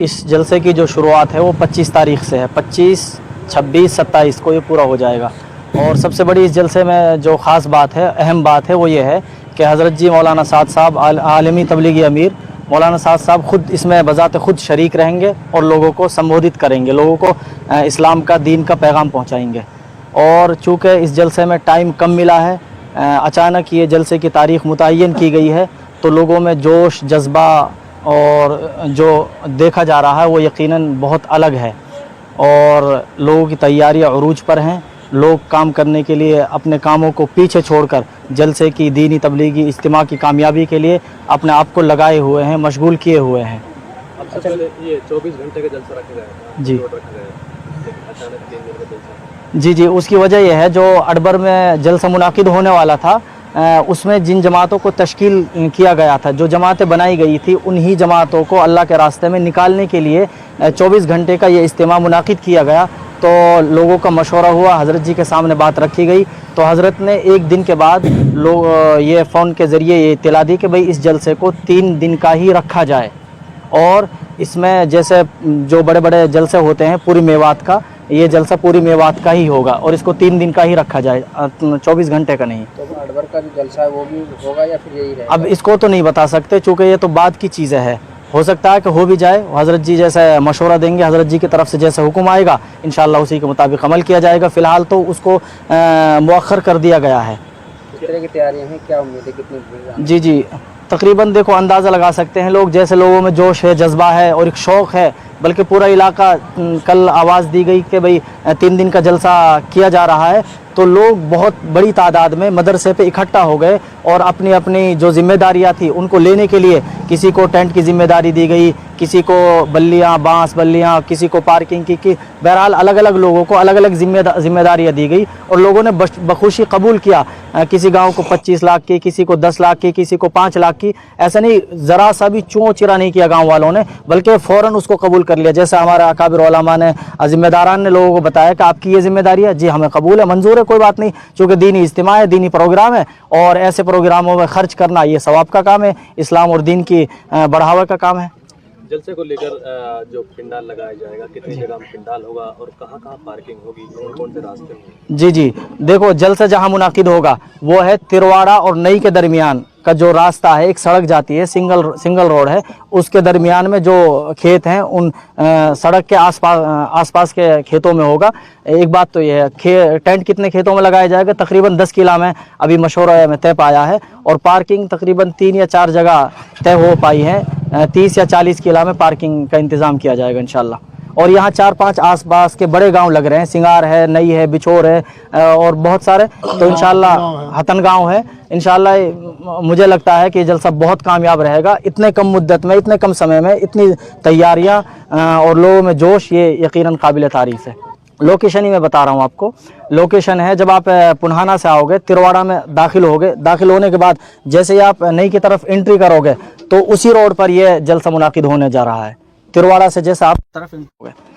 اس جلسے کی جو شروعات ہے وہ 25 تاریخ سے ہے، 25، 26، 27 کو یہ پورا ہو جائے گا۔ اور سب سے بڑی اس جلسے میں جو خاص بات ہے، اہم بات ہے، وہ یہ ہے کہ حضرت جی مولانا سعد صاحب عالمی تبلیغی امیر مولانا سعد صاحب خود اس میں بذات خود شریک رہیں گے اور لوگوں کو سمبودھت کریں گے، لوگوں کو اسلام کا، دین کا پیغام پہنچائیں گے۔ اور چونکہ اس جلسے میں ٹائم کم ملا ہے، اچانک یہ جلسے کی تاریخ متعین کی گئی ہے، تو لوگوں میں جوش، جذبہ اور جو دیکھا جا رہا ہے وہ یقیناً بہت الگ ہے، اور لوگوں کی تیاریاں عروج پر ہیں۔ لوگ کام کرنے کے لیے اپنے کاموں کو پیچھے چھوڑ کر جلسے کی، دینی تبلیغی اجتماع کی کامیابی کے لیے اپنے آپ کو لگائے ہوئے ہیں، مشغول کیے ہوئے ہیں۔ اب سے پہلے یہ 24 گھنٹے کا جلسہ رکھا گیا تھا، جی اچانک 3 دن کا جلسہ۔ جی اس کی وجہ یہ ہے، جو اڈبر میں جلسہ منعقد ہونے والا تھا، اس میں جن جماعتوں کو تشکیل کیا گیا تھا، جو جماعتیں بنائی گئی تھی، انہی جماعتوں کو اللہ کے راستے میں نکالنے کے لیے 24 گھنٹے کا یہ اجتماع منعقد کیا گیا۔ تو لوگوں کا مشورہ ہوا، حضرت جی کے سامنے بات رکھی گئی، تو حضرت نے ایک دن کے بعد یہ فون کے ذریعے یہ اطلاع دی کہ بھئی اس جلسے کو 3 دن کا ہی رکھا جائے، اور اس میں جیسے جو بڑے بڑے جلسے ہوتے ہیں پوری میوات کا، یہ جلسہ پوری میوات کا ہی ہوگا، اور اس کو 3 دن کا ہی رکھا جائے، 24 گھنٹے کا نہیں۔ تو اڈبر کا جو جلسہ ہے وہ بھی ہوگا یا پھر یہی رہے گا؟ اب اس کو تو نہیں بتا سکتے، چونکہ یہ تو بعد کی چیزیں ہے، ہو سکتا ہے کہ ہو بھی جائے، حضرت جی جیسے مشورہ دیں گے، حضرت جی کی طرف سے جیسے حکم آئے گا انشاءاللہ اسی کے مطابق عمل کیا جائے گا۔ فی الحال تو اس کو مؤخر کر دیا گیا ہے۔ کس طرح کی تیاریاں ہیں، کیا امید ہے، کتنی بھیڑ؟ جی تقریباً دیکھو، اندازہ لگا سکتے ہیں لوگ، جیسے لوگوں میں جوش ہے، جذبہ ہے اور ایک شوق ہے، بلکہ پورا علاقہ، کل آواز دی گئی کہ بھئی 3 دن کا جلسہ کیا جا رہا ہے، تو لوگ بہت بڑی تعداد میں مدرسے پہ اکٹھا ہو گئے، اور اپنی اپنی جو ذمہ داریاں تھیں ان کو لینے کے لیے کسی کو ٹینٹ کی ذمہ داری دی گئی، کسی کو بلیاں، بانس بلیاں، کسی کو پارکنگ کی بہرحال الگ الگ لوگوں کو الگ الگ ذمہ داریاں دی گئی، اور لوگوں نے بخوشی قبول کیا۔ کسی گاؤں کو 25 لاکھ کی، کسی کو 10 لاکھ کی، کسی کو 5 لاکھ کی، ایسا نہیں، ذرا سا بھی چوں چرا نہیں کیا گاؤں والوں نے، بلکہ فوراً اس کو قبول کر لیا۔ جیسے ہمارے اکابر علماء نے، ذمہ داران نے لوگوں کو بتایا کہ آپ کی یہ ذمہ داری ہے، جی ہمیں قبول ہے، منظور ہے، کوئی بات نہیں، چونکہ دینی اجتماع ہے، دینی پروگرام ہے، اور ایسے پروگراموں میں خرچ کرنا یہ ثواب کا کام ہے، اسلام اور دین کی بڑھاوا کا کام ہے۔ جلسے کو لے کر جو پنڈال لگایا جائے گا، کتنی جگہ میں پنڈال ہوگا اور کہاں کہاں پارکنگ ہوگی اور کون سے راستے میں؟ جی دیکھو، جلسہ جہاں منعقد ہوگا وہ ہے ترواڑا اور نئی کے درمیان کا جو راستہ ہے، ایک سڑک جاتی ہے، سنگل روڈ ہے، اس کے درمیان میں جو کھیت ہیں، ان سڑک کے آس پاس کے کھیتوں میں ہوگا۔ ایک بات تو یہ ہے، ٹینٹ کتنے کھیتوں میں لگایا جائے گا، تقریباً 10 قلعہ میں ابھی مشورہ میں طے پایا ہے، اور پارکنگ تقریباً 3 یا 4 جگہ طے ہو پائی ہے، 30 یا 40 قلعہ میں پارکنگ کا انتظام کیا جائے گا انشاءاللہ۔ اور یہاں 4-5 آس پاس کے بڑے گاؤں لگ رہے ہیں، سنگار ہے، نئی ہے، بچور ہے، اور بہت سارے، تو انشاءاللہ ہتن گاؤں ہے۔ انشاءاللہ مجھے لگتا ہے کہ یہ جلسہ بہت کامیاب رہے گا، اتنے کم مدت میں، اتنے کم سمے میں اتنی تیاریاں اور لوگوں میں جوش، یہ یقیناً قابل تعریف ہے۔ لوکیشن ہی میں بتا رہا ہوں آپ کو، لوکیشن ہے، جب آپ پنہانا سے آؤ گے، ترواڑا میں داخل ہوگے، داخل ہونے کے بعد جیسے ہی آپ نئی کی طرف انٹری کرو گے تو اسی روڈ پر یہ جلسہ منعقد ہونے جا رہا ہے، ترواڑا سے جیسے آپ طرف انٹری ہوگے۔